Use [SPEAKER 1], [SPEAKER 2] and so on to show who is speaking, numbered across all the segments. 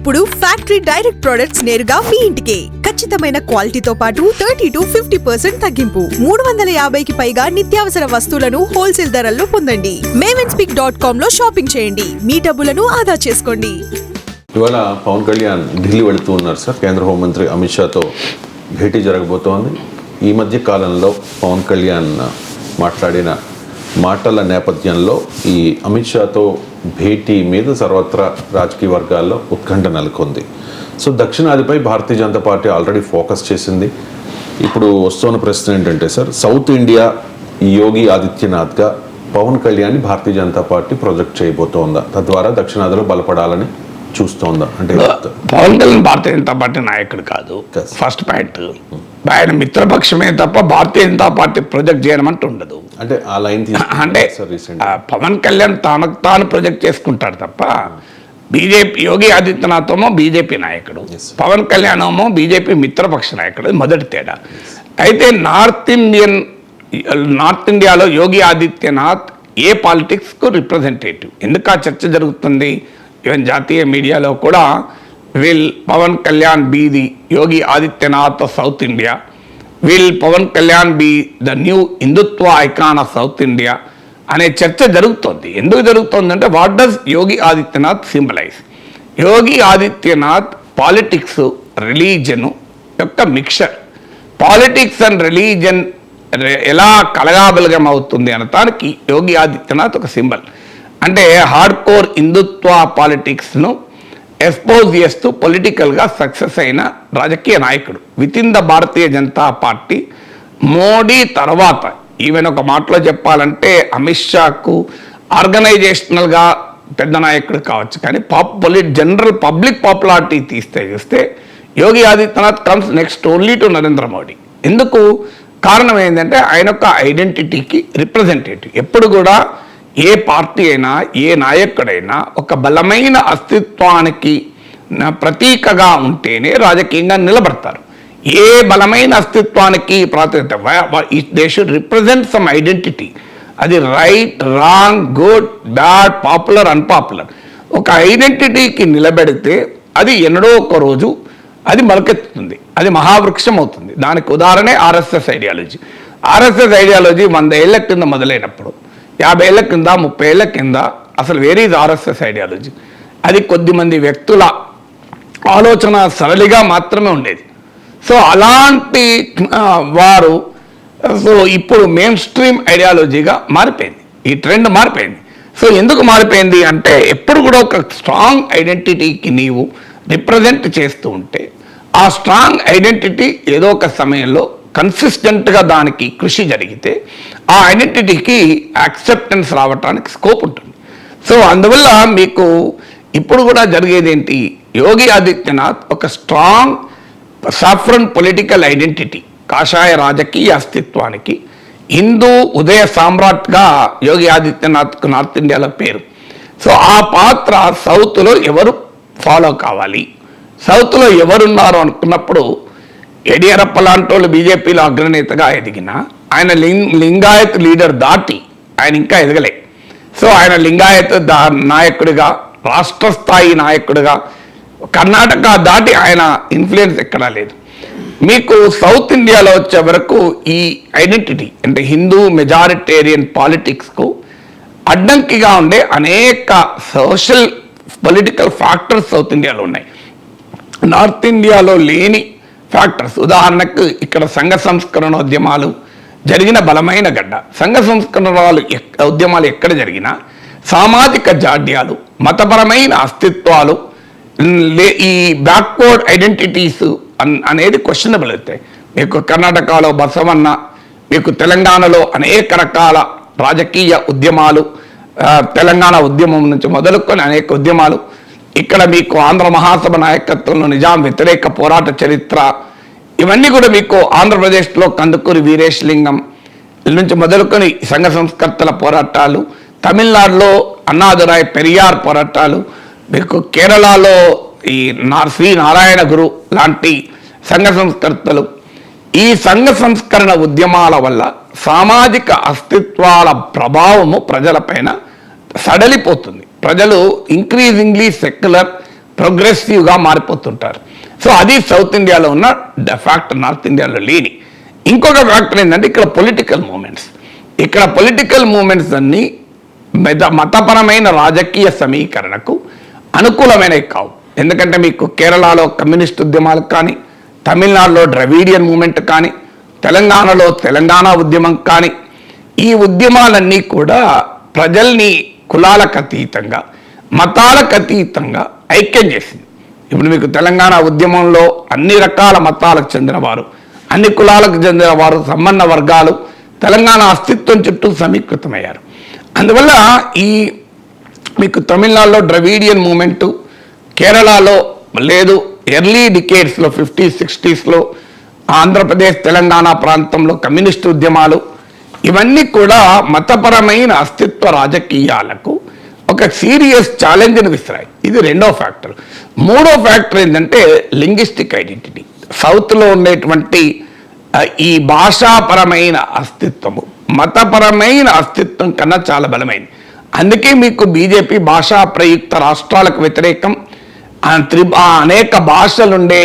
[SPEAKER 1] ఇప్పుడు factory direct products నేరుగా మీ ఇంటికే ఖచ్చితమైన క్వాలిటీతో పాటు 30 to 50% తగ్గింపు 350కి పైగా నిత్యావసర వస్తువులను హోల్సేల్ ధరల్లో పొందండి. mavenSpeak.com లో షాపింగ్ చేయండి, మీ డబ్బులను ఆదా చేసుకోండి.
[SPEAKER 2] ఇవాళ పవన్ కళ్యాణ్ ఢిల్లీ వెళుతూ ఉన్నారు సార్. కేంద్ర హోంమంత్రి అమిత్ షాతో భేటీ జరగబోతోంది. ఈ మధ్య కాలంలో పవన్ కళ్యాణ్ మాట్లాడిన మాటల నేపథ్యంలో ఈ అమిత్ షాతో భేటీ మీద సర్వత్రా రాజకీయ వర్గాల్లో ఉత్కంఠ నెలకొంది. సో దక్షిణాదిపై భారతీయ జనతా పార్టీ ఆల్రెడీ ఫోకస్ చేసింది. ఇప్పుడు వస్తున్న ప్రశ్న ఏంటంటే సార్, సౌత్ ఇండియా యోగి ఆదిత్యనాథ్గా పవన్ కళ్యాణ్ భారతీయ జనతా పార్టీ ప్రొజెక్ట్ చేయబోతోందా, తద్వారా దక్షిణాదిలో బలపడాలని చూస్తోందా? అంటే
[SPEAKER 3] పవన్ కళ్యాణ్ భారతీయ జనతా పార్టీ నాయకుడు కాదు. ఫస్ట్ పాయింట్, ఆయన మిత్రపక్షమే తప్ప భారతీయ జనతా పార్టీ ప్రొజెక్ట్ చేయడం అంటే ఉండదు.
[SPEAKER 2] అంటే ఆ లైన్
[SPEAKER 3] అంటే పవన్ కళ్యాణ్ తనకు తాను ప్రొజెక్ట్ చేసుకుంటాడు తప్ప బీజేపీ యోగి ఆదిత్యనాథ్ ఏమో బీజేపీ నాయకుడు, పవన్ కళ్యాణ్ ఏమో బీజేపీ మిత్రపక్ష నాయకుడు. మొదటి తేడా. అయితే నార్త్ ఇండియాలో యోగి ఆదిత్యనాథ్ ఏ పాలిటిక్స్కు రిప్రజెంటేటివ్. ఎందుకు ఆ చర్చ జరుగుతుంది? ఈవెన్ జాతీయ మీడియాలో కూడా will Pawan Kalyan be the Yogi Adityanath of South India, will Pawan Kalyan be the new Hindutva icon of South India అనే చర్చ జరుగుతుంది. ఎందుకు జరుగుతుందంటే what does Yogi Adityanath symbolize? Yogi Adityanath politics religion యొక్క మిక్చర్. పాలిటిక్స్ అండ్ రిలీజన్ ఎలా కలగాబలగం అవుతుంది అనటానికి యోగి ఆదిత్యనాథ్ ఒక సింబల్. అంటే హార్డ్ కోర్ హిందుత్వ పాలిటిక్స్ను ఎక్స్పోజ్ చేస్తూ పొలిటికల్గా సక్సెస్ అయిన రాజకీయ నాయకుడు within the Bharatiya Janata party. Modi తర్వాత ఈవెన్ ఒక మాటలో చెప్పాలంటే అమిత్ షాకు ఆర్గనైజేషనల్గా పెద్ద నాయకుడు కావచ్చు, కానీ జనరల్ పబ్లిక్ పాపులారిటీ చూస్తే Yogi Adityanath comes next only to Narendra Modi. ఎందుకు? కారణం ఏంటంటే ఆయన యొక్క ఐడెంటిటీకి రిప్రజెంటేటివ్. ఎప్పుడు కూడా ఏ పార్టీ అయినా ఏ నాయకుడైనా ఒక బలమైన అస్తిత్వానికి ప్రతీకగా ఉంటేనే రాజకీయంగా నిలబడతారు. ఏ బలమైన అస్తిత్వానికి ప్రాతినిధ్యం, they should represent some identity. అది right, wrong, good, bad, popular, unpopular. ఒక ఐడెంటిటీకి నిలబెడితే అది ఎన్నడో ఒక రోజు అది మొలకెత్తుతుంది, అది మహావృక్షం అవుతుంది. దానికి ఉదాహరణే ఆర్ఎస్ఎస్ ఐడియాలజీ. ఆర్ఎస్ఎస్ ఐడియాలజీ 100 ఏళ్ల కింద మొదలైనప్పుడు, 50 ఏళ్ల కింద, 30 ఏళ్ల కింద అసలు వేరీజ్ ఆర్ఎస్ఎస్ ఐడియాలజీ. అది కొద్దిమంది వ్యక్తుల ఆలోచన సరళిగా మాత్రమే ఉండేది. సో అలాంటి వారు ఇప్పుడు మెయిన్ స్ట్రీమ్ ఐడియాలజీగా మారిపోయింది. ఈ ట్రెండ్ మారిపోయింది. సో ఎందుకు మారిపోయింది అంటే, ఎప్పుడు కూడా ఒక స్ట్రాంగ్ ఐడెంటిటీకి నీవు రిప్రజెంట్ చేస్తూ ఉంటే ఆ స్ట్రాంగ్ ఐడెంటిటీ ఏదో ఒక సమయంలో కన్సిస్టెంట్గా దానికి కృషి జరిగితే ఆ ఐడెంటిటీకి యాక్సెప్టెన్స్ రావటానికి స్కోప్ ఉంటుంది. సో అందువల్ల మీకు ఇప్పుడు కూడా జరిగేది ఏంటి? యోగి ఆదిత్యనాథ్ ఒక స్ట్రాంగ్ సాఫ్రన్ పొలిటికల్ ఐడెంటిటీ, కాషాయ రాజకీయ అస్తిత్వానికి హిందూ ఉదయ సామ్రాట్గా యోగి ఆదిత్యనాథ్కు నార్త్ ఇండియాలో పేరు. సో ఆ పాత్ర సౌత్లో ఎవరు ఫాలో కావాలి, సౌత్లో ఎవరున్నారు అనుకున్నప్పుడు యడియూరప్ప లాంటి వాళ్ళు బీజేపీలో అగ్రనేతగా ఎదిగిన ఆయన లింగాయత్ లీడర్ దాటి ఆయన ఇంకా ఎదగలే. సో ఆయన లింగాయత్ నాయకుడిగా, రాష్ట్ర స్థాయి నాయకుడిగా కర్ణాటక దాటి ఆయన ఇన్ఫ్లుయెన్స్ ఎక్కడా లేదు. మీకు సౌత్ ఇండియాలో వచ్చే వరకు ఈ ఐడెంటిటీ అంటే హిందూ మెజారిటేరియన్ పాలిటిక్స్కు అడ్డంకిగా ఉండే అనేక సోషల్ పొలిటికల్ ఫ్యాక్టర్స్ సౌత్ ఇండియాలో ఉన్నాయి. నార్త్ ఇండియాలో లేని ఫ్యాక్టర్స్, ఉదాహరణకు ఇక్కడ సంఘ సంస్కరణ ఉద్యమాలు జరిగిన బలమైన గడ్డ. సంఘ సంస్కరణ ఉద్యమాలు ఎక్కడ జరిగినా సామాజిక జాడ్యాలు, మతపరమైన అస్తిత్వాలు, ఈ బ్యాక్వర్డ్ ఐడెంటిటీస్ అనేది క్వశ్చనబుల్ అవుతాయి. మీకు కర్ణాటకలో బసవన్న, మీకు తెలంగాణలో అనేక రకాల రాజకీయ ఉద్యమాలు, తెలంగాణ ఉద్యమం నుంచి మొదలుకొని అనేక ఉద్యమాలు, ఇక్కడ మీకు ఆంధ్ర మహాసభ నాయకత్వంలో నిజాం వ్యతిరేక పోరాట చరిత్ర, ఇవన్నీ కూడా మీకు ఆంధ్రప్రదేశ్లో కందుకూరి వీరేశలింగం నుంచి మొదలుకొని సంఘ సంస్కర్తల పోరాటాలు, తమిళనాడులో అన్నాదురాయ్ పెరియార్ పోరాటాలు, మీకు కేరళలో ఈ శ్రీ నారాయణ గురు లాంటి సంఘ సంస్కర్తలు. ఈ సంఘ సంస్కరణ ఉద్యమాల వల్ల సామాజిక అస్తిత్వాల ప్రభావము ప్రజలపైన సడలిపోతుంది. ప్రజలు ఇంక్రీజింగ్లీ సెక్యులర్, ప్రోగ్రెసివ్గా మారిపోతుంటారు. సో అది సౌత్ ఇండియాలో ఉన్న ఫ్యాక్టర్, నార్త్ ఇండియాలో లేని. ఇంకొక ఫ్యాక్టర్ ఏంటంటే ఇక్కడ పొలిటికల్ మూమెంట్స్. ఇక్కడ పొలిటికల్ మూమెంట్స్ అన్నీ మతపరమైన రాజకీయ సమీకరణకు అనుకూలమైనవి కావు. ఎందుకంటే మీకు కేరళలో కమ్యూనిస్ట్ ఉద్యమాలకు కానీ, తమిళనాడులో ద్రవిడియన్ మూమెంట్ కానీ, తెలంగాణలో తెలంగాణ ఉద్యమం కానీ, ఈ ఉద్యమాలన్నీ కూడా ప్రజల్ని కులాలకు అతీతంగా, మతాలకు అతీతంగా ఐక్యం చేసింది. ఇప్పుడు మీకు తెలంగాణ ఉద్యమంలో అన్ని రకాల మతాలకు చెందినవారు, అన్ని కులాలకు చెందినవారు, సంబంధ వర్గాలు తెలంగాణ అస్తిత్వం చుట్టూ సమీకృతమయ్యారు. అందువల్ల ఈ మీకు తమిళనాడులో ద్రవిడియన్ మూమెంటు, కేరళలో లేదు ఎర్లీ డికేడ్స్లో 50s 60sలో ఆంధ్రప్రదేశ్ తెలంగాణ ప్రాంతంలో కమ్యూనిస్టు ఉద్యమాలు, ఇవన్నీ కూడా మతపరమైన అస్తిత్వ రాజకీయాలకు ఒక సీరియస్ ఛాలెంజ్ని విసిరాయి. ఇది రెండో ఫ్యాక్టర్. మూడో ఫ్యాక్టర్ ఏంటంటే లింగ్విస్టిక్ ఐడెంటిటీ. సౌత్లో ఉండేటువంటి ఈ భాషాపరమైన అస్తిత్వము మతపరమైన అస్తిత్వం కన్నా చాలా బలమైంది. అందుకే మీకు బీజేపీ భాషా ప్రయుక్త రాష్ట్రాలకు వ్యతిరేకం, అనేక భాషలుండే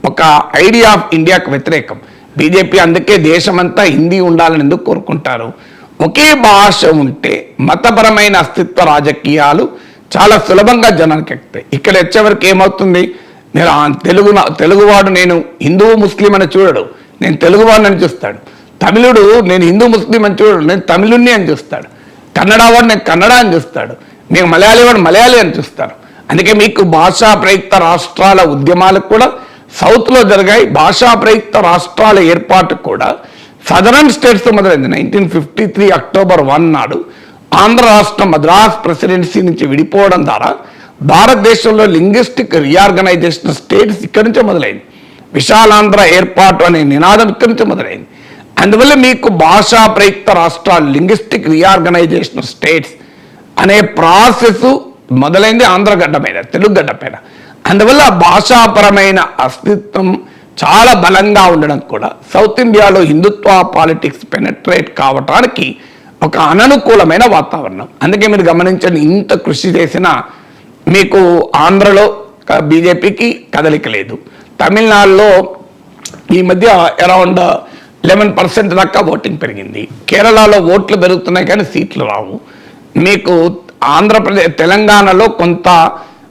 [SPEAKER 3] ఒక ఐడియా ఆఫ్ ఇండియాకు వ్యతిరేకం. బీజేపీ అందుకే దేశమంతా హిందీ ఉండాలని ఎందుకు కోరుకుంటారు? ఒకే భాష ఉంటే మతపరమైన అస్తిత్వ రాజకీయాలు చాలా సులభంగా జనానికి ఎక్కుతాయి. ఇక్కడ వచ్చేవరకు ఏమవుతుంది, మీరు తెలుగువాడు నేను హిందూ ముస్లిం అని చూడడు, నేను తెలుగువాడిని అని చూస్తాడు. తమిళుడు నేను హిందూ ముస్లిం అని చూడడు, నేను తమిళుణ్ణి అని చూస్తాడు. కన్నడ వాడు నేను కన్నడ అని చూస్తాడు, మీకు మలయాళీ వాడు మలయాళీ అని చూస్తారు. అందుకే మీకు భాషా ప్రయుక్త రాష్ట్రాల ఉద్యమాలకు కూడా సౌత్లో జరిగాయి. భాషా ప్రయుక్త రాష్ట్రాల ఏర్పాటు కూడా సదరన్ స్టేట్స్ మొదలైంది. 1953 అక్టోబర్ 1 నాడు ఆంధ్ర రాష్ట్రం మద్రాస్ ప్రెసిడెన్సీ నుంచి విడిపోవడం ద్వారా భారతదేశంలో లింగ్విస్టిక్ రీఆర్గనైజేషన్ స్టేట్స్ ఇక్కడి నుంచే మొదలైంది. విశాలాంధ్ర ఏర్పాటు అనే నినాదం ఇక్కడి నుంచే మొదలైంది. అందువల్ల మీకు భాషా ప్రయుక్త రాష్ట్రాలు లింగ్విస్టిక్ రీఆర్గనైజేషన్ స్టేట్స్ అనే ప్రాసెస్ మొదలైంది ఆంధ్రగడ్డ మీద, తెలుగు గడ్డ పైన. అందువల్ల భాషాపరమైన అస్తిత్వం చాలా బలంగా ఉండడం కూడా సౌత్ ఇండియాలో హిందుత్వ పాలిటిక్స్ పెనట్రేట్ కావటానికి ఒక అననుకూలమైన వాతావరణం. అందుకే మీరు గమనించండి, ఇంత కృషి చేసినా మీకు ఆంధ్రలో బీజేపీకి కదలిక లేదు. తమిళనాడులో ఈ మధ్య అరౌండ్ 11% దాకా ఓటింగ్ పెరిగింది. కేరళలో ఓట్లు పెరుగుతున్నాయి కానీ సీట్లు రావు. మీకు ఆంధ్రప్రదేశ్ తెలంగాణలో కొంత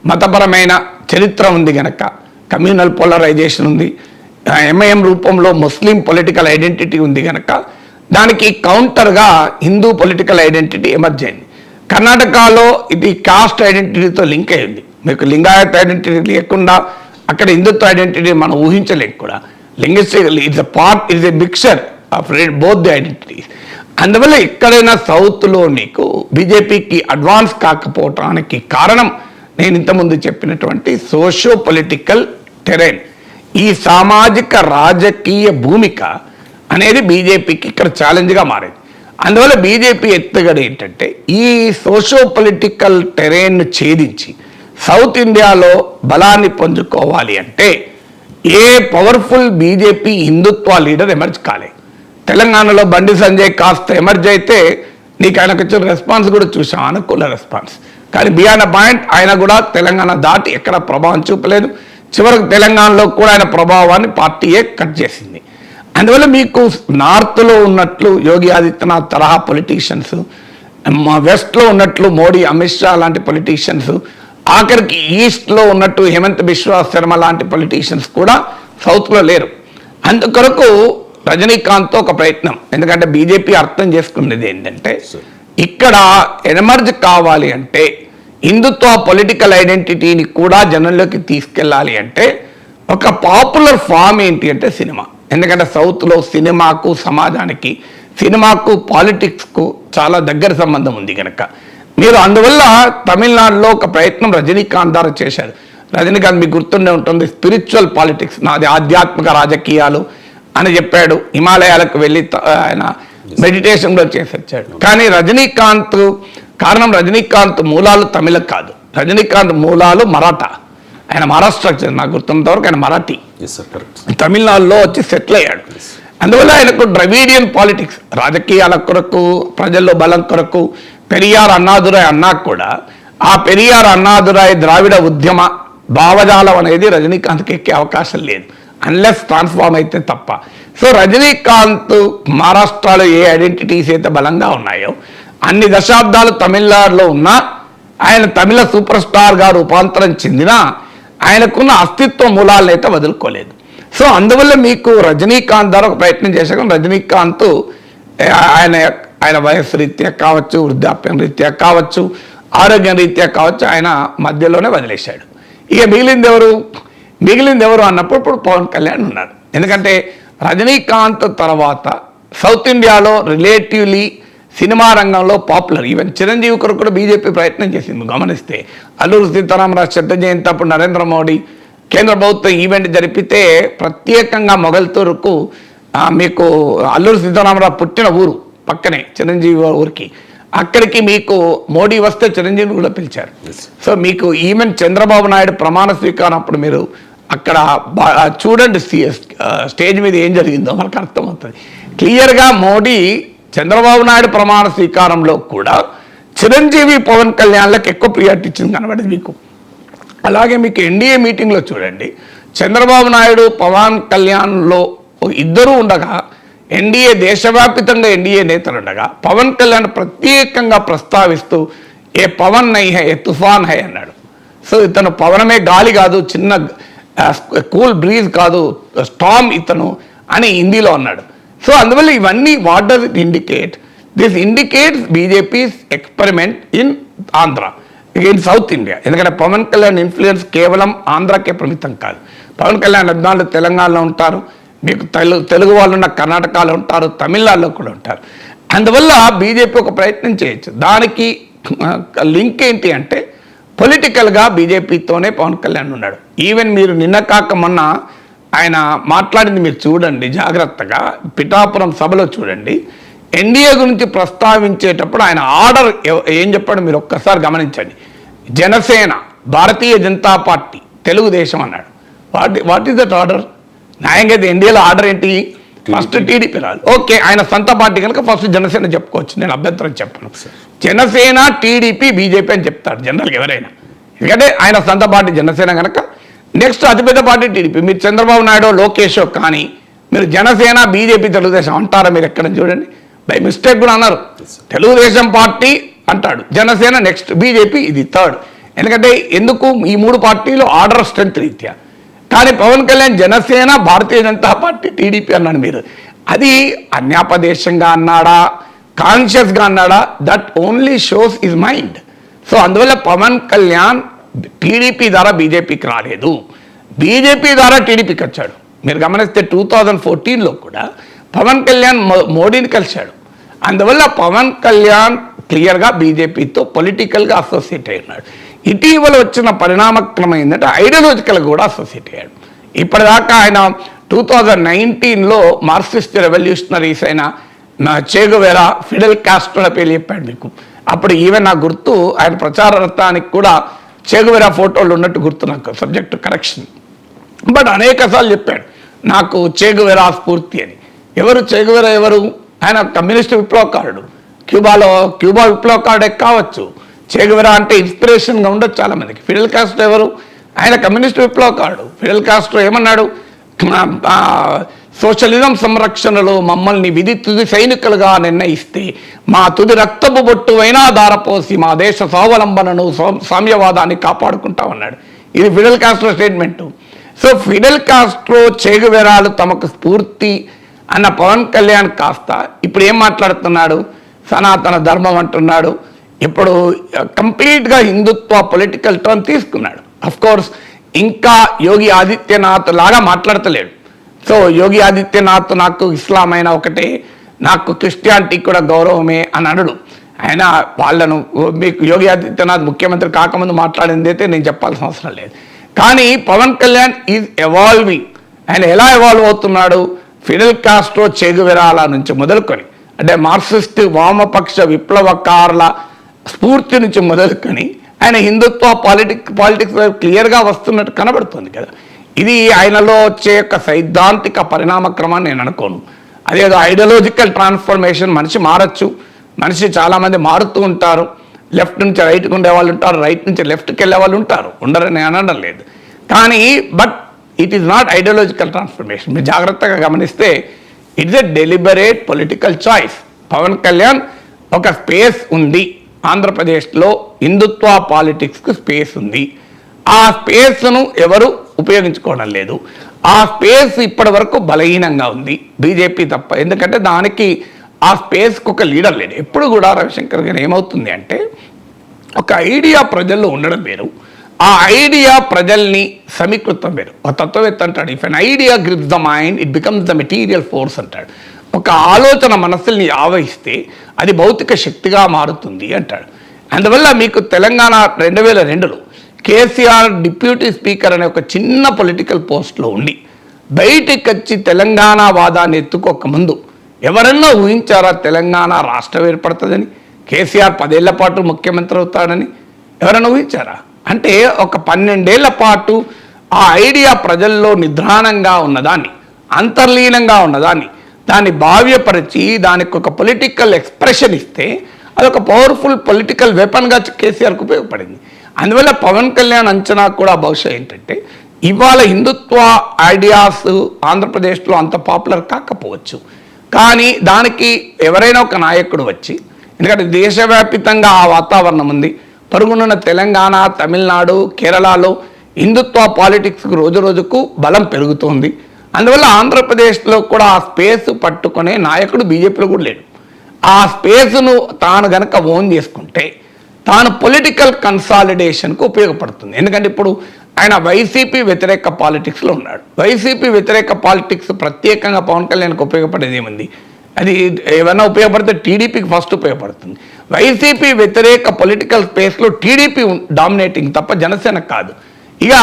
[SPEAKER 3] మతపరమైన చరిత్ర ఉంది కనుక కమ్యూనల్ పోలరైజేషన్ ఉంది, ఎంఐఎం రూపంలో ముస్లిం పొలిటికల్ ఐడెంటిటీ ఉంది కనుక దానికి కౌంటర్గా హిందూ పొలిటికల్ ఐడెంటిటీ ఎమర్జ్ అయింది. కర్ణాటకలో ఇది కాస్ట్ ఐడెంటిటీతో లింక్ అయింది. మీకు లింగాయత్ ఐడెంటిటీ లేకుండా అక్కడ హిందుత్వ ఐడెంటిటీ మనం ఊహించలేం కూడా. Linguistic it's a mixture of both the identities. అందువల్ల ఎక్కడైనా సౌత్లో నీకు బీజేపీకి అడ్వాన్స్ కాకపోవటానికి కారణం నేను ఇంతకుముందు చెప్పినటువంటి సోషో పొలిటికల్ టెరైన్, ఈ సామాజిక రాజకీయ భూమిక అనేది బీజేపీకి ఇక్కడ ఛాలెంజ్గా మారింది. అందువల్ల బీజేపీ ఎత్తుగడ ఏంటంటే ఈ సోషో పొలిటికల్ టెరైన్ను ఛేదించి సౌత్ ఇండియాలో బలాన్ని పుంజుకోవాలి అంటే a powerful BJP Hindutva leader emerge కాలేదు. తెలంగాణలో బండి సంజయ్ కాస్త ఎమర్జ్ అయితే నీకు ఆయనకు వచ్చిన రెస్పాన్స్ కూడా చూసాం, అనుకూల రెస్పాన్స్. కానీ బియాండ్ పాయింట్ ఆయన కూడా తెలంగాణ దాటి ఎక్కడ ప్రభావం చూపలేదు. చివరికి తెలంగాణలో కూడా ఆయన ప్రభావాన్ని పార్టీయే కట్ చేసింది. అందువల్ల మీకు నార్త్లో ఉన్నట్లు యోగి ఆదిత్యనాథ్ తరహా పొలిటీషియన్స్, వెస్ట్లో ఉన్నట్లు మోడీ అమిత్ షా లాంటి పొలిటీషియన్స్, ఆఖరికి ఈస్ట్లో ఉన్నట్టు హేమంత్ బిశ్వా శర్మ లాంటి పొలిటీషియన్స్ కూడా సౌత్లో లేరు. అందుకొరకు రజనీకాంత్తో ఒక ప్రయత్నం. ఎందుకంటే బీజేపీ అర్థం చేసుకునేది ఏంటంటే ఇక్కడ ఎమర్జ్ కావాలి అంటే హిందుత్వ పొలిటికల్ ఐడెంటిటీని కూడా జనంలోకి తీసుకెళ్ళాలి అంటే ఒక పాపులర్ ఫామ్ ఏంటి అంటే సినిమా. ఎందుకంటే సౌత్లో సినిమాకు సమాజానికి, సినిమాకు పాలిటిక్స్కు చాలా దగ్గర సంబంధం ఉంది కనుక మీరు అందువల్ల తమిళనాడులో ఒక ప్రయత్నం రజనీకాంత్ ద్వారా చేశారు. రజనీకాంత్ మీకు గుర్తుండే ఉంటుంది, స్పిరిచువల్ పాలిటిక్స్, నాది ఆధ్యాత్మిక రాజకీయాలు అని చెప్పాడు. హిమాలయాలకు వెళ్ళి ఆయన మెడిటేషన్ కూడా చేసి వచ్చాడు. కానీ కారణం రజనీకాంత్ మూలాలు తమిళ కాదు, రజనీకాంత్ మూలాలు మరాఠా. ఆయన మహారాష్ట్ర నాకు గుర్తున్నంత వరకు ఆయన మరాఠీ, తమిళనాడులో వచ్చి సెటిల్ అయ్యాడు. అందువల్ల ఆయనకు ద్రవిడియన్ పాలిటిక్స్, రాజకీయాల కొరకు, ప్రజల్లో బలం కొరకు పెరియార్ అన్నాదురాయ్ అన్నా కూడా ఆ పెరియార్ అన్నాదురాయ్ ద్రావిడ ఉద్యమ భావజాలం అనేది రజనీకాంత్కి ఎక్కే అవకాశం లేదు, అన్లెస్ ట్రాన్స్ఫార్మ్ అయితే తప్ప. సో రజనీకాంత్ మహారాష్ట్రలో ఏ ఐడెంటిటీస్ అయితే బలంగా ఉన్నాయో, అన్ని దశాబ్దాలు తమిళనాడులో ఉన్నా, ఆయన తమిళ సూపర్ స్టార్గా రూపాంతరం చెందినా ఆయనకున్న అస్తిత్వ మూలాలను అయితే వదులుకోలేదు. సో అందువల్ల మీకు రజనీకాంత్ ద్వారా ఒక ప్రయత్నం చేశాక రజనీకాంత్ ఆయన వయస్సు రీత్యా కావచ్చు, వృద్ధాప్యం రీత్యా కావచ్చు, ఆరోగ్యం రీత్యా కావచ్చు, ఆయన మధ్యలోనే వదిలేశాడు. ఇక మిగిలింది ఎవరు అన్నప్పుడు ఇప్పుడు పవన్ కళ్యాణ్ ఉన్నారు. ఎందుకంటే రజనీకాంత్ తర్వాత సౌత్ ఇండియాలో రిలేటివ్లీ సినిమా రంగంలో పాపులర్, ఈవెన్ చిరంజీవి కొరకు కూడా బీజేపీ ప్రయత్నం చేసింది. గమనిస్తే అల్లూరు సీతారామరాజు శత జయంతి అప్పుడు నరేంద్ర మోడీ కేంద్ర ప్రభుత్వం ఈవెంట్ జరిపితే ప్రత్యేకంగా మొగల్తూరుకు మీకు అల్లూరు సీతారామరాజు పుట్టిన ఊరు పక్కనే చిరంజీవి ఊరికి, అక్కడికి మీకు మోడీ వస్తే చిరంజీవిని కూడా పిలిచారు. సో మీకు ఈవెన్ చంద్రబాబు నాయుడు ప్రమాణ స్వీకారం అప్పుడు మీరు అక్కడ చూడండి స్టేజ్ మీద ఏం జరిగిందో మనకు అర్థమవుతుంది క్లియర్గా. మోడీ చంద్రబాబు నాయుడు ప్రమాణ స్వీకారంలో కూడా చిరంజీవి పవన్ కళ్యాణ్లకు ఎక్కువ ప్రియారిటీ ఇచ్చింది కనబడింది మీకు. అలాగే మీకు ఎన్డీఏ మీటింగ్లో చూడండి, చంద్రబాబు నాయుడు పవన్ కళ్యాణ్లో ఇద్దరూ ఉండగా, ఎన్డీఏ దేశవ్యాప్తంగా ఎన్డీఏ నేతలు ఉండగా, పవన్ కళ్యాణ్ ప్రత్యేకంగా ప్రస్తావిస్తూ ఏ పవన్ నై హై ఏ తుఫాన్ హై అన్నాడు. సో ఇతను పవనమే గాలి కాదు, చిన్న కూల్ బ్రీజ్ కాదు, స్టామ్ ఇతను అని హిందీలో అన్నాడు. సో అందువల్ల ఇవన్నీ what does it indicate? This indicates BJP's experiment in Andhra, in south India. ఎందుకంటే పవన్ కళ్యాణ్ ఇన్ఫ్లుయెన్స్ కేవలం ఆంధ్రాకే పరిమితం కాదు. పవన్ కళ్యాణ్ అభిమానులు తెలంగాణలో ఉంటారు, మీకు తెలుగు వాళ్ళు ఉన్న కర్ణాటకలో ఉంటారు, తమిళనాడులో కూడా ఉంటారు. అందువల్ల బీజేపీ ఒక ప్రయత్నం చేయొచ్చు. దానికి లింక్ ఏంటి అంటే పొలిటికల్గా బీజేపీతోనే పవన్ కళ్యాణ్ ఉన్నాడు. ఈవెన్ మీరు నిన్న కాక మొన్న ఆయన మాట్లాడింది మీరు చూడండి జాగ్రత్తగా, పిఠాపురం సభలో చూడండి, ఎన్డీఏ గురించి ప్రస్తావించేటప్పుడు ఆయన ఆర్డర్ ఏం చెప్పాడు మీరు ఒక్కసారి గమనించండి. జనసేన, భారతీయ జనతా పార్టీ, తెలుగుదేశం అన్నాడు. What is that order? న్యాయంగా అయితే ఎన్డీఏలో ఆర్డర్ ఏంటి? ఫస్ట్ టీడీపీ రాదు. ఓకే, ఆయన సొంత పార్టీ కనుక ఫస్ట్ జనసేన చెప్పుకోవచ్చు, నేను అభ్యంతరం చెప్పను. జనసేన, టీడీపీ, బీజేపీ అని చెప్తారు జనరల్గా ఎవరైనా, ఎందుకంటే ఆయన సొంత పార్టీ జనసేన కనుక. నెక్స్ట్ అతిపెద్ద పార్టీ టీడీపీ. మీరు చంద్రబాబు నాయుడు, లోకేష్ కానీ మీరు జనసేన, బీజేపీ, తెలుగుదేశం అంటారా? మీరు ఎక్కడ చూడండి, బై మిస్టేక్ కూడా అన్నారు. తెలుగుదేశం పార్టీ అంటాడు, జనసేన నెక్స్ట్, బీజేపీ ఇది థర్డ్. ఎందుకంటే ఎందుకు ఈ మూడు పార్టీలు ఆర్డర్ స్ట్రెంత్ రీత్యా. కానీ పవన్ కళ్యాణ్ జనసేన, భారతీయ జనతా పార్టీ, టీడీపీ అన్నాడు. మీరు అది అన్యాపదేశంగా అన్నాడా, కాన్షియస్గా అన్నాడా? That only shows is mind. So అందువల్ల పవన్ కళ్యాణ్ టీడీపీ ద్వారా బీజేపీకి రాలేదు, బీజేపీ ద్వారా టీడీపీకి వచ్చాడు. మీరు గమనిస్తే 2014లో కూడా పవన్ కళ్యాణ్ మోడీని కలిశాడు. అందువల్ల పవన్ కళ్యాణ్ క్లియర్గా బీజేపీతో పొలిటికల్గా అసోసియేట్ అయి ఉన్నాడు. ఇటీవల వచ్చిన పరిణామక్రమం ఏంటంటే ఐడియాలజికల్గా కూడా అసోసియేట్ అయ్యాడు. ఇప్పటిదాకా ఆయన 2019లో మార్క్సిస్ట్ రెవల్యూషనరీస్ అయిన చేగువేరా, ఫిడెల్ కాస్ట్రోల పేరు చెప్పాడు మీకు. అప్పుడు ఈవెన్ నాకు గుర్తు ఆయన ప్రచార రథానికి కూడా చేగువేరా ఫోటోలు ఉన్నట్టు గుర్తు, నాకు సబ్జెక్టు కరెక్షన్. బట్ అనేక సార్లు చెప్పాడు నాకు చేగువేరా స్ఫూర్తి అని. ఎవరు చేగువేరా? ఎవరు? ఆయన కమ్యూనిస్టు విప్లవకారుడు, క్యూబా విప్లవకారుడే కావచ్చు. చేగువేరా అంటే ఇన్స్పిరేషన్గా ఉండొచ్చు చాలామందికి. ఫిడెల్ కాస్ట్రో ఎవరు? ఆయన కమ్యూనిస్టు విప్లవకారుడు. ఫిడెల్ కాస్ట్రో ఏమన్నాడు? సోషలిజం సంరక్షణలో మమ్మల్ని విధి తుది సైనికులుగా నిర్ణయిస్తే మా తుది రక్తపు బొట్టువైనా దారపోసి మా దేశ స్వావలంబనను, సామ్యవాదాన్ని కాపాడుకుంటామన్నాడు. ఇది Fidel Castro statement. So Fidel Castro, చేగువేరాలు తమకు స్ఫూర్తి అన్న పవన్ కళ్యాణ్ కాస్త ఇప్పుడు ఏం మాట్లాడుతున్నాడు? సనాతన ధర్మం అంటున్నాడు. ఇప్పుడు కంప్లీట్గా హిందుత్వ పొలిటికల్ టర్న్ తీసుకున్నాడు. అఫ్కోర్స్ ఇంకా యోగి ఆదిత్యనాథ్ లాగా మాట్లాడతలేడు. సో యోగి ఆదిత్యనాథ్ నాకు ఇస్లాం అయినా ఒకటే, నాకు క్రిస్టియానిటీ కూడా గౌరవమే అని అనడు ఆయన. వాళ్ళను మీకు యోగి ఆదిత్యనాథ్ ముఖ్యమంత్రి కాకముందు మాట్లాడింది అయితే నేను చెప్పాల్సిన అవసరం లేదు. కానీ పవన్ కళ్యాణ్ ఈజ్ ఎవాల్వింగ్. ఆయన ఎలా ఎవాల్వ్ అవుతున్నాడు? ఫిడెల్ కాస్ట్రో, చేగువేరాల నుంచి మొదలుకొని, అంటే మార్క్సిస్ట్ వామపక్ష విప్లవకారుల స్ఫూర్తి నుంచి మొదలుకొని ఆయన హిందుత్వ పాలిటిక్స్ క్లియర్గా వస్తున్నట్టు కనబడుతుంది కదా. ఇది ఆయనలో వచ్చే యొక్క సైద్ధాంతిక పరిణామక్రమాన్ని నేను అనుకోను. అదేదో ఐడియాలజికల్ ట్రాన్స్ఫర్మేషన్. మనిషి మారచ్చు, మనిషి చాలామంది మారుతూ ఉంటారు. లెఫ్ట్ నుంచి రైట్కి ఉండే వాళ్ళు ఉంటారు, రైట్ నుంచి లెఫ్ట్కి వెళ్ళే వాళ్ళు ఉంటారు, ఉండరని అనడం లేదు. కానీ but it is not ideological transformation. మీరు జాగ్రత్తగా గమనిస్తే it's a deliberate political choice. Pawan Kalyan ఒక స్పేస్ ఉంది ఆంధ్రప్రదేశ్లో, హిందుత్వ పాలిటిక్స్కు స్పేస్ ఉంది. ఆ స్పేస్ను ఎవరు ఉపయోగించుకోవడం లేదు. ఆ స్పేస్ ఇప్పటి వరకు బలహీనంగా ఉంది, బీజేపీ తప్ప. ఎందుకంటే దానికి ఆ స్పేస్కి ఒక లీడర్ లేడు. ఎప్పుడు కూడా రవిశంకర్ గారు ఏమవుతుంది అంటే, ఒక ఐడియా ప్రజల్లో ఉండడం వేరు, ఆ ఐడియా ప్రజల్ని సమీకృతం వేరు. ఒక తత్వవేత్త అంటాడు, if an idea grips the mind it becomes the material force అంటాడు. ఒక ఆలోచన మనస్సుల్ని ఆవహిస్తే అది భౌతిక శక్తిగా మారుతుంది అంటాడు. అందువల్ల మీకు తెలంగాణ 2002లో కేసీఆర్ డిప్యూటీ స్పీకర్ అనే ఒక చిన్న పొలిటికల్ పోస్ట్లో ఉండి బయటికి వచ్చి తెలంగాణ వాదాన్ని ఎత్తుకోక ముందు ఎవరన్నా ఊహించారా తెలంగాణ రాష్ట్రం ఏర్పడుతుందని, కేసీఆర్ 10 ఏళ్ల పాటు ముఖ్యమంత్రి అవుతాడని ఎవరైనా ఊహించారా? అంటే ఒక 12 ఏళ్ల పాటు ఆ ఐడియా ప్రజల్లో నిద్రాణంగా ఉన్నదాన్ని, అంతర్లీనంగా ఉన్నదాన్ని, దాన్ని భావ్యపరిచి దానికి ఒక పొలిటికల్ ఎక్స్ప్రెషన్ ఇస్తే అదొక పవర్ఫుల్ పొలిటికల్ వెపన్గా కేసీఆర్కు ఉపయోగపడింది. అందువల్ల పవన్ కళ్యాణ్ అంచనా కూడా బహుశా ఏంటంటే, ఇవాళ హిందుత్వ ఐడియాస్ ఆంధ్రప్రదేశ్లో అంత పాపులర్ కాకపోవచ్చు, కానీ దానికి ఎవరైనా ఒక నాయకుడు వచ్చి, ఎందుకంటే దేశవ్యాప్తంగా ఆ వాతావరణం ఉంది, పరుగునున్న తెలంగాణ, తమిళనాడు, కేరళలో హిందుత్వ పాలిటిక్స్కు రోజు రోజుకు బలం పెరుగుతోంది. అందువల్ల ఆంధ్రప్రదేశ్లో కూడా ఆ స్పేస్ పట్టుకునే నాయకుడు బీజేపీలో కూడా లేడు. ఆ స్పేస్ను తాను గనక ఓన్ చేసుకుంటే తాను పొలిటికల్ కన్సాలిడేషన్కు ఉపయోగపడుతుంది. ఎందుకంటే ఇప్పుడు ఆయన వైసీపీ వ్యతిరేక పాలిటిక్స్లో ఉన్నాడు. వైసీపీ వ్యతిరేక పాలిటిక్స్ ప్రత్యేకంగా పవన్ కళ్యాణ్కి ఉపయోగపడేది ఏముంది? అది ఏమైనా ఉపయోగపడితే టీడీపీకి ఫస్ట్ ఉపయోగపడుతుంది. వైసీపీ వ్యతిరేక పొలిటికల్ స్పేస్లో టీడీపీ డామినేటింగ్ తప్ప జనసేన కాదు. ఇక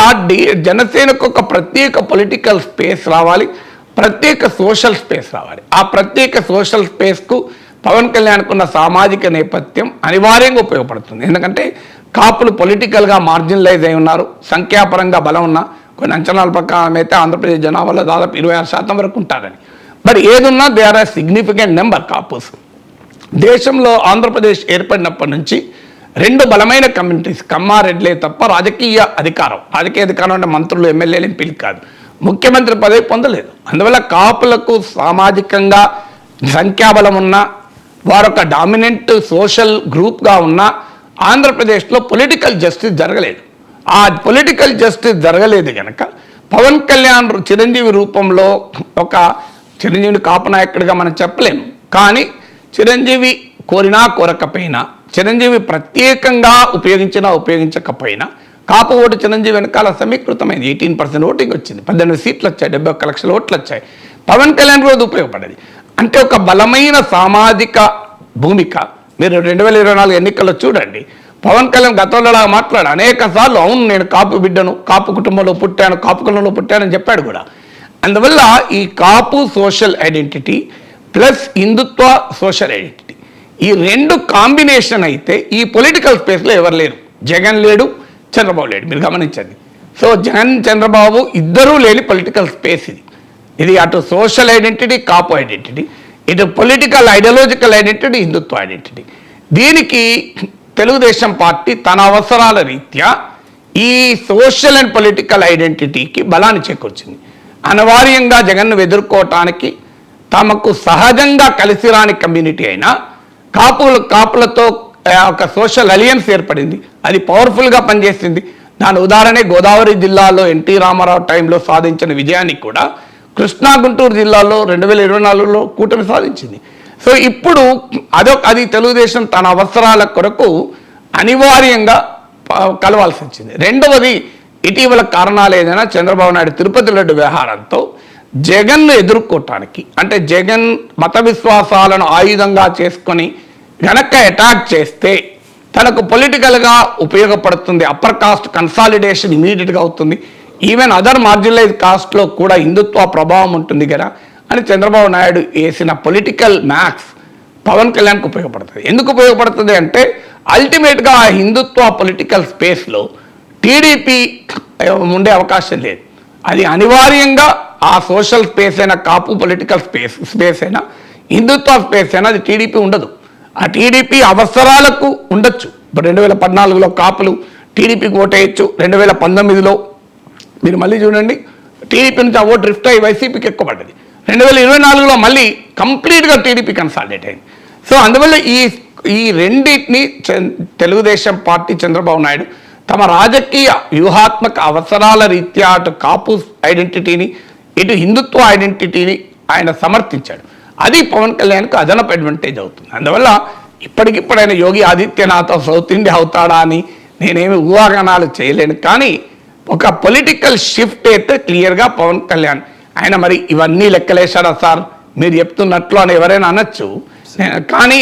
[SPEAKER 3] జనసేనకు ఒక ప్రత్యేక పొలిటికల్ స్పేస్ రావాలి, ప్రత్యేక సోషల్ స్పేస్ రావాలి. ఆ ప్రత్యేక సోషల్ స్పేస్కు పవన్ కళ్యాణ్కు ఉన్న సామాజిక నేపథ్యం అనివార్యంగా ఉపయోగపడుతుంది. ఎందుకంటే కాపులు పొలిటికల్గా మార్జినలైజ్ అయి ఉన్నారు, సంఖ్యాపరంగా బలం ఉన్న కొన్ని అంచనాల ప్రకారం అయితే ఆంధ్రప్రదేశ్ జనాభాలో దాదాపు 26% వరకు ఉంటారని. బట్ ఏదున్నా they are a significant number Kapus. దేశంలో ఆంధ్రప్రదేశ్ ఏర్పడినప్పటి నుంచి 2 బలమైన కమ్యూనిటీస్, కమ్మారెడ్లే తప్ప రాజకీయ అధికారం అంటే మంత్రులు, ఎమ్మెల్యేలు, ఎంపీలు కాదు, ముఖ్యమంత్రి పదవి పొందలేదు. అందువల్ల కాపులకు సామాజికంగా సంఖ్యాబలం ఉన్న వారొక డామినెంట్ సోషల్ గ్రూప్గా ఉన్న ఆంధ్రప్రదేశ్లో పొలిటికల్ జస్టిస్ జరగలేదు. ఆ పొలిటికల్ జస్టిస్ జరగలేదు కనుక పవన్ కళ్యాణ్ చిరంజీవి రూపంలో ఒక చిరంజీవిని కాపు నాయకుడిగా మనం చెప్పలేము. కానీ చిరంజీవి కోరినా కోరకపోయినా, చిరంజీవి ప్రత్యేకంగా ఉపయోగించకపోయినా కాపు ఓటు చిరంజీవి వెనకాల సమీకృతమైంది. 18% ఓటింగ్ వచ్చింది, 18 సీట్లు వచ్చాయి, 71 లక్షల ఓట్లు వచ్చాయి. పవన్ కళ్యాణ్ రోజు ఉపయోగపడేది. అంటే ఒక బలమైన సామాజిక భూమిక. మీరు 2024 ఎన్నికల్లో చూడండి, పవన్ కళ్యాణ్ గతంలో మాట్లాడు అనేక సార్లు, అవును నేను కాపు బిడ్డను, కాపు కుటుంబంలో పుట్టాను, కాపు కులంలో పుట్టానని చెప్పాడు కూడా. అందువల్ల ఈ కాపు సోషల్ ఐడెంటిటీ ప్లస్ హిందుత్వ సోషల్ ఐడెంటిటీ, ఈ 2 కాంబినేషన్ అయితే ఈ పొలిటికల్ స్పేస్లో ఎవరు లేరు. జగన్ లేడు, చంద్రబాబు లేడు. మీరు గమనించండి. సో జగన్, చంద్రబాబు ఇద్దరూ లేని పొలిటికల్ స్పేస్ ఇది. ఇది అటు సోషల్ ఐడెంటిటీ కాపు ఐడెంటిటీ, ఇటు పొలిటికల్ ఐడియాలజికల్ ఐడెంటిటీ హిందుత్వ ఐడెంటిటీ. దీనికి తెలుగుదేశం పార్టీ తన అవసరాల రీత్యా ఈ సోషల్ అండ్ పొలిటికల్ ఐడెంటిటీకి బలాన్ని చేకూర్చింది. అనివార్యంగా జగన్ను ఎదుర్కోవటానికి తమకు సహజంగా కలిసి రాని కమ్యూనిటీ అయినా కాపులతో ఒక సోషల్ అలియన్స్ ఏర్పడింది. అది పవర్ఫుల్గా పనిచేసింది. దాని ఉదాహరణే గోదావరి జిల్లాలో ఎన్టీ రామారావు టైంలో సాధించిన విజయానికి కూడా కృష్ణా గుంటూరు జిల్లాలో 2024లో కూటమి సాధించింది. సో ఇప్పుడు అది తెలుగుదేశం తన అవసరాల కొరకు అనివార్యంగా కలవాల్సి వచ్చింది. రెండవది, ఇటీవల కారణాలు ఏదైనా చంద్రబాబు నాయుడు తిరుపతి లడ్డు వ్యవహారంతో జగన్ను ఎదుర్కోవటానికి, అంటే జగన్ మత విశ్వాసాలను ఆయుధంగా చేసుకొని గనక అటాక్ చేస్తే తనకు పొలిటికల్గా ఉపయోగపడుతుంది, అప్పర్ కాస్ట్ కన్సాలిడేషన్ ఇమీడియట్గా అవుతుంది, ఈవెన్ అదర్ మార్జినలైజ్ కాస్ట్లో కూడా హిందుత్వ ప్రభావం ఉంటుంది కదా అని చంద్రబాబు నాయుడు వేసిన పొలిటికల్ మ్యాథ్స్ పవన్ కళ్యాణ్కి ఉపయోగపడుతుంది. ఎందుకు ఉపయోగపడుతుంది అంటే అల్టిమేట్గా ఆ హిందుత్వ పొలిటికల్ స్పేస్లో టీడీపీ ఉండే అవకాశం లేదు. అది అనివార్యంగా ఆ సోషల్ స్పేస్ అయినా, కాపు పొలిటికల్ స్పేస్ అయినా, హిందుత్వ స్పేస్ అయినా అది టీడీపీ ఉండదు. ఆ టీడీపీ అవసరాలకు ఉండొచ్చు. ఇప్పుడు 2014లో కాపులు టీడీపీకి ఓటేయచ్చు, 2019లో మీరు మళ్ళీ చూడండి, టీడీపీ నుంచి ఆ ఓటు డ్రిఫ్ట్ అయ్యి వైసీపీకి ఎక్కువ పడ్డది. 2024లో మళ్ళీ కంప్లీట్గా టీడీపీ కన్సాలిడేట్ అయింది. సో అందువల్ల ఈ రెండింటిని తెలుగుదేశం పార్టీ, చంద్రబాబు నాయుడు తమ రాజకీయ వ్యూహాత్మక అవసరాల రీత్యా అటు కాపు ఐడెంటిటీని, ఇటు హిందుత్వ ఐడెంటిటీని ఆయన సమర్థించాడు. అది పవన్ కళ్యాణ్కి అదనపు అడ్వాంటేజ్ అవుతుంది. అందువల్ల ఇప్పటికిప్పుడైనా యోగి ఆదిత్యనాథ్ సౌత్ ఇండియా అవుతాడా అని నేనేమి ఊహాగానాలు చేయలేను. కానీ ఒక పొలిటికల్ షిఫ్ట్ అయితే క్లియర్గా పవన్ కళ్యాణ్ ఆయన మరి ఇవన్నీ లెక్కలేశాడా సార్ మీరు చెప్తున్నట్లు అని ఎవరైనా అనొచ్చు. కానీ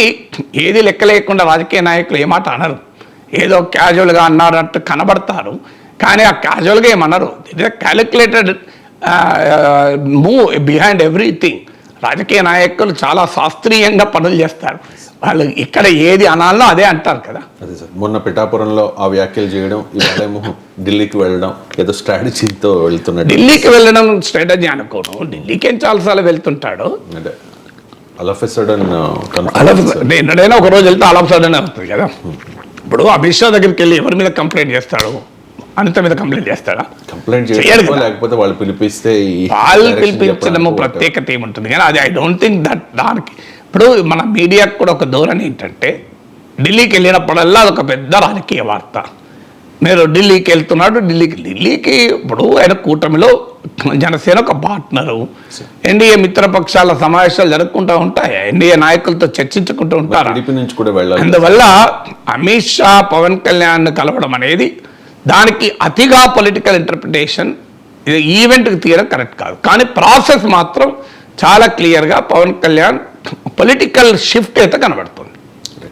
[SPEAKER 3] ఏది లెక్కలేకుండా రాజకీయ నాయకులు ఏమాట అనరు. ఏదో క్యాజువల్గా అన్నారంటూ కనబడతారు, కానీ ఆ క్యాజువల్గా ఏమన్నారు. It is calculated move behind everything. రాజకీయ నాయకులు చాలా శాస్త్రీయంగా పనులు చేస్తారు. వాళ్ళు ఇక్కడ ఏది అనాలో అదే అంటారు కదా.
[SPEAKER 2] అదే సార్, మొన్న పిఠాపురంలో ఆ వ్యాఖ్యలు చేయడం, ఇవాళేమో ఢిల్లీకి వెళ్ళడం ఏదో స్ట్రాటజీతో వెళ్తున్నాడు.
[SPEAKER 3] ఢిల్లీకి వెళ్ళడం స్ట్రాటజీ అనుకోను, ఢిల్లీకి ఏం చాలాసార్లు వెళ్తుంటాడు.
[SPEAKER 2] అంటే ఆల్ ఆఫ్ ఎ సడన్
[SPEAKER 3] ఎన్నడైనా ఒక రోజు వెళ్తే ఆల్ ఆఫ్ సడన్ అవుతుంది కదా. ఇప్పుడు అమిత్ షా దగ్గరికి వెళ్ళి ఎవరి మీద కంప్లైంట్ చేస్తాడు? అనిత మీద కంప్లైంట్ చేస్తాడా?
[SPEAKER 2] కంప్లైంట్
[SPEAKER 3] చేయడు
[SPEAKER 2] చేయడం
[SPEAKER 3] కదా.
[SPEAKER 2] లేకపోతే వాళ్ళు పిలిపిస్తే
[SPEAKER 3] వాళ్ళు పిలిపించడము ప్రత్యేకత ఏముంటుంది, కానీ అది ఐ డోంట్ థింక్ దట్ దానికి. ఇప్పుడు మన మీడియాకు కూడా ఒక ధోరణి ఏంటంటే ఢిల్లీకి వెళ్ళినప్పుడల్లా అదొక పెద్ద రాజకీయ వార్త. మీరు ఢిల్లీకి వెళ్తున్నాడు, ఢిల్లీకి ఇప్పుడు ఆయన కూటమిలో జనసేన ఒక పార్ట్నరు, ఎన్డీఏ మిత్రపక్షాల సమావేశాలు జరుపుకుంటూ ఉంటాయి, ఎన్డీఏ నాయకులతో చర్చించుకుంటూ ఉంటారు.
[SPEAKER 2] టీడీపీ నుంచి కూడా వెళ్ళాలి.
[SPEAKER 3] అందువల్ల అమిత్ షా పవన్ కళ్యాణ్ కలవడం అనేది దానికి అతిగా పొలిటికల్ ఇంటర్ప్రిటేషన్, ఇది ఈవెంట్కి తీయడం కరెక్ట్ కాదు. కానీ ప్రాసెస్ మాత్రం చాలా క్లియర్గా పవన్ కళ్యాణ్ పొలిటికల్ షిఫ్ట్ అయితే కనబడుతుంది.